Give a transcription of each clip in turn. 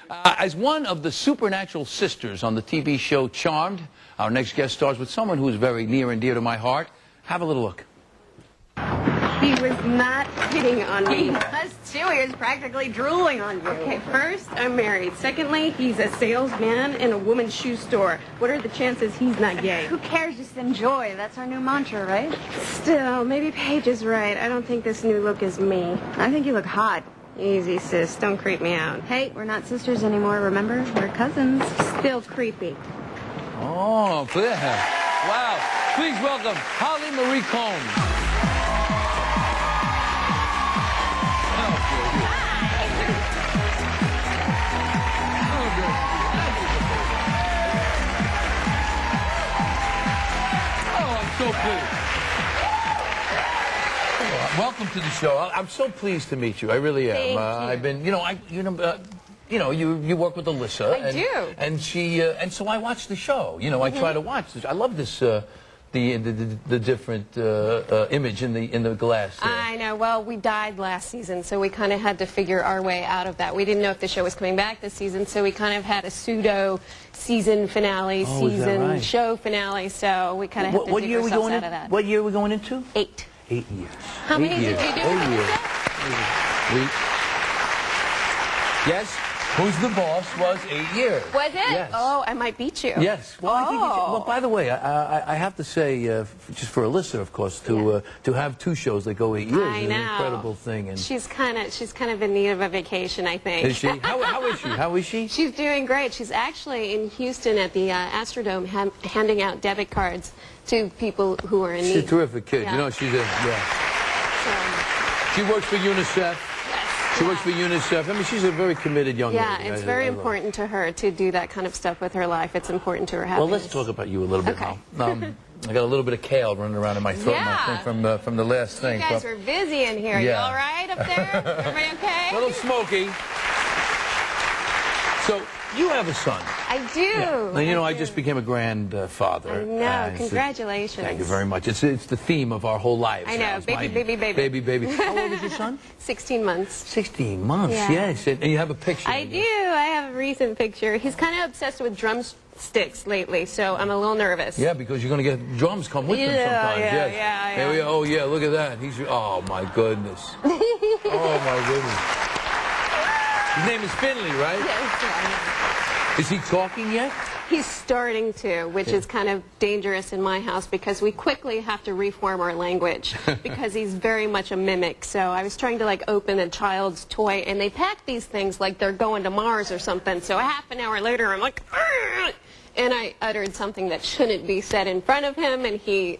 As one of the supernatural sisters on the TV show Charmed, our next guest stars with someone who is very near and dear to my heart. Have a little look. He was not hitting on me. He was too. He was practically drooling on you. Okay, first, I'm married. Secondly, he's a salesman in a woman's shoe store. What are the chances he's not gay? Who cares? Just enjoy. That's our new mantra, right? Still, maybe Paige is right. I don't think this new look is me. I think you look hot. Easy, sis. Don't creep me out. Hey, we're not sisters anymore, remember? We're cousins. Still creepy. Oh, yeah. Wow. Please welcome Holly Marie Combs. So pleased. Welcome to the show. I'm so pleased to meet you. I really am. Thank you. I've been, you work with Alyssa. I do. And she, and so I watch the show. You know, I try to watch this. I love this. The different image in the glass. I know. Well, we died last season, so we kind of had to figure our way out of that. We didn't know if the show was coming back this season, so we kind of had a pseudo season finale, show finale. So we kind of had to dig ourselves out of that. What year are we going into? 8. 8 years. How many did you do? 8 years. Yes. Who's the Boss was 8 years. Was it? Yes. Oh, I might beat you. Yes. Well, I think you should. Well, by the way, I have to say, just for Alyssa, of course, to have 2 shows that go 8 years is an incredible thing. And she's kind of in need of a vacation, I think. Is she? How is she? How is she? She's doing great. She's actually in Houston at the Astrodome handing out debit cards to people who are in need. She's a terrific kid. Yeah. You know, she's a She works for UNICEF. She works for UNICEF. I mean, she's a very committed young lady. Yeah, it's very important to her to do that kind of stuff with her life. It's important to her happiness. Well, let's talk about you a little bit now. I got a little bit of kale running around in my throat, I think, from the last thing. You guys were busy in here. Yeah. You all right up there? Everybody okay? A little smoky. So, you have a son. I do. Yeah. Now, you know, I just became a grandfather. I know. Congratulations. Thank you very much. It's the theme of our whole lives. I know. Baby. Baby. How old is your son? 16 months. 16 months, Yeah. yes. And you have a picture. I do. I have a recent picture. He's kind of obsessed with drumsticks lately, so I'm a little nervous. Yeah, because you're going to get drums come with them sometimes. Yeah. There we are. Oh, yeah, look at that. Oh, my goodness. Oh, my goodness. His name is Finley, right? Yes. Is he talking yet? He's starting to, which is kind of dangerous in my house because we quickly have to reform our language because he's very much a mimic. So I was trying to like open a child's toy and they pack these things like they're going to Mars or something. So a half an hour later I'm like, argh! And I uttered something that shouldn't be said in front of him and he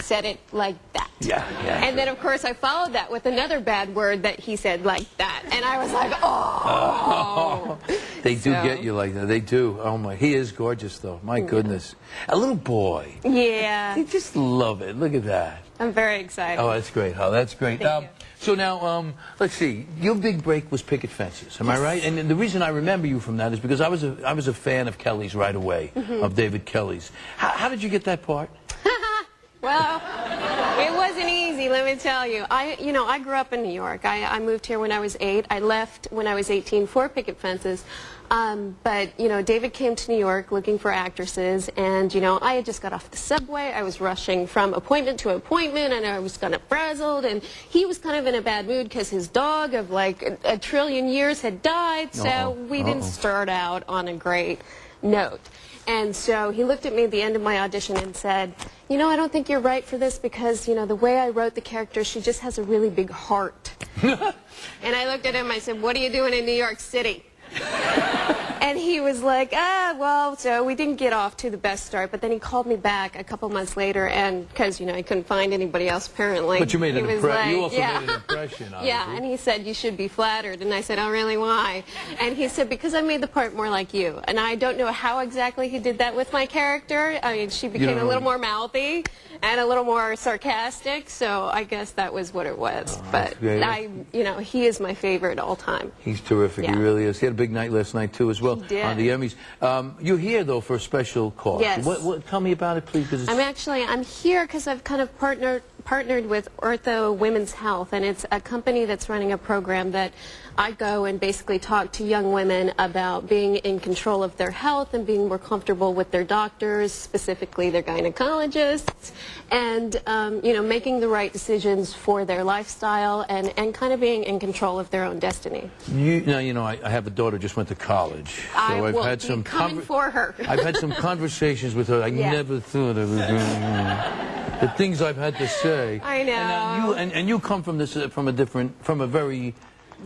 said it like that. Yeah. And then, of course, I followed that with another bad word that he said like that. And I was like, oh. They do get you like that. They do. Oh, my. He is gorgeous, though. My goodness. A little boy. Yeah. They just love it. Look at that. I'm very excited. Oh, that's great, Hal. That's great. Thank you. So now, let's see. Your big break was Picket Fences. Am I right? And the reason I remember you from that is because I was a fan of Kelly's right away, of David Kelly's. How did you get that part? Well, it wasn't easy, let me tell you. I grew up in New York. I moved here when I was 8. I left when I was 18 for Picket Fences. But, David came to New York looking for actresses, and, I had just got off the subway. I was rushing from appointment to appointment, and I was kind of frazzled, and he was kind of in a bad mood because his dog of, like, a trillion years had died, so we didn't start out on a great note. And so he looked at me at the end of my audition and said, I don't think you're right for this because, the way I wrote the character, she just has a really big heart. And I looked at him, I said, what are you doing in New York City? And he was like, so we didn't get off to the best start, but then he called me back a couple months later, and because, I couldn't find anybody else apparently. But you made an impression. You also made an impression, obviously. Yeah, and he said, you should be flattered. And I said, oh, really, why? And he said, because I made the part more like you. And I don't know how exactly he did that with my character. I mean, she became a little more mouthy and a little more sarcastic, so I guess that was what it was. But he is my favorite all time. He's terrific. Yeah. He really is. He had a big night last night too, as well, on the Emmys. You're here though for a special cause. Yes. Tell me about it, please. I'm here because I've kind of partnered partnered with Ortho Women's Health, and it's a company that's running a program that I go and basically talk to young women about being in control of their health and being more comfortable with their doctors, specifically their gynecologists, and you know, making the right decisions for their lifestyle and kind of being in control of their own destiny. You know, I have a daughter just went to college, so I I've will had be some coming for her. I've had some conversations with her. I Yeah. never thought of it. The things I've had to say. I know. And you come from this from a very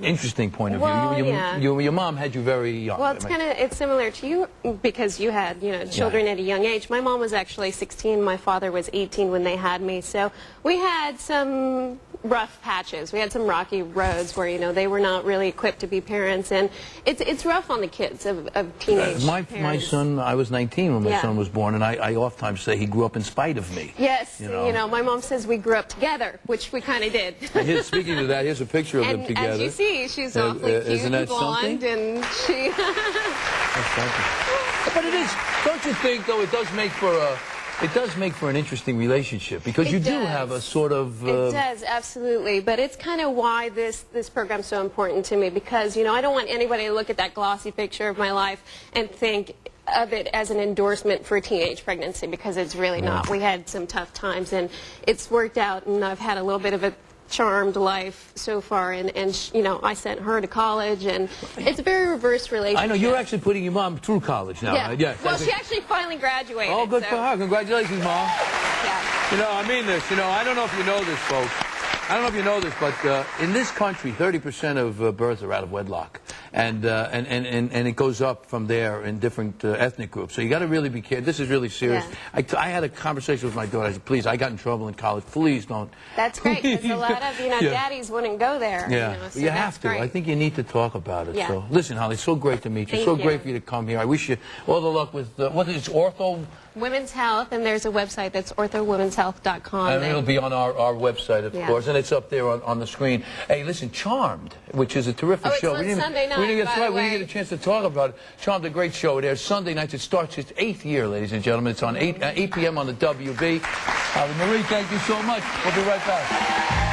interesting point of view. Well, yeah. Your mom had you very young. Well, it's similar to you because you had, you know, children at a young age. My mom was actually 16. My father was 18 when they had me. So we had some rough patches. We had some rocky roads where, you know, they were not really equipped to be parents, and it's rough on the kids of teenage my parents. son, I was 19 when my Yeah. son was born, and I oftentimes say he grew up in spite of me. Yes, You know. my mom says we grew up together, which we kind of did. And speaking of that, here's a picture of them And together. as you see, she's awfully cute isn't that and blonde, something? and she... That's something. But it is, don't you think, though, it does make for an interesting relationship, because It you do does. have a sort of... It does, absolutely. But it's kind of why this program's so important to me, because, you know, I don't want anybody to look at that glossy picture of my life and think of it as an endorsement for a teenage pregnancy, because it's really not. We had some tough times, and it's worked out, and I've had a little bit of a charmed life so far, and you know, I sent her to college, and it's a very reverse relationship. I know, you're actually putting your mom through college now, Yeah. right? Yes. Well, she actually finally graduated. Oh, good so, for her. Congratulations, Mom. Yeah. You know, I mean this. You know, I don't know if you know this, folks. I don't know if you know this, but in this country, 30% of births are out of wedlock, and it goes up from there in different ethnic groups. So you got to really be careful. This is really serious. Yeah. I had a conversation with my daughter. I said, "Please, I got in trouble in college. Please don't." That's great, because a lot of, you know, Yeah. daddies wouldn't go there. Yeah, You know, so you that's have to. great. I think you need to talk about it. Yeah. So, listen, Holly, it's so great to meet you. Thank so you. great for you to come here. I wish you all the luck with what is it, Ortho. Women's Health, and there's a website that's orthowomenshealth.com. And it'll be on our website, of Yeah. course, and it's up there on the screen. Hey, listen, Charmed, which is a terrific Oh, it's show. on Sunday night, we didn't, by that's right, the we didn't way. get a chance to talk about it. Charmed, a great show. It airs Sunday nights. It starts its 8th year, ladies and gentlemen. It's on 8 p.m. on the WB. Marie, thank you so much. We'll be right back.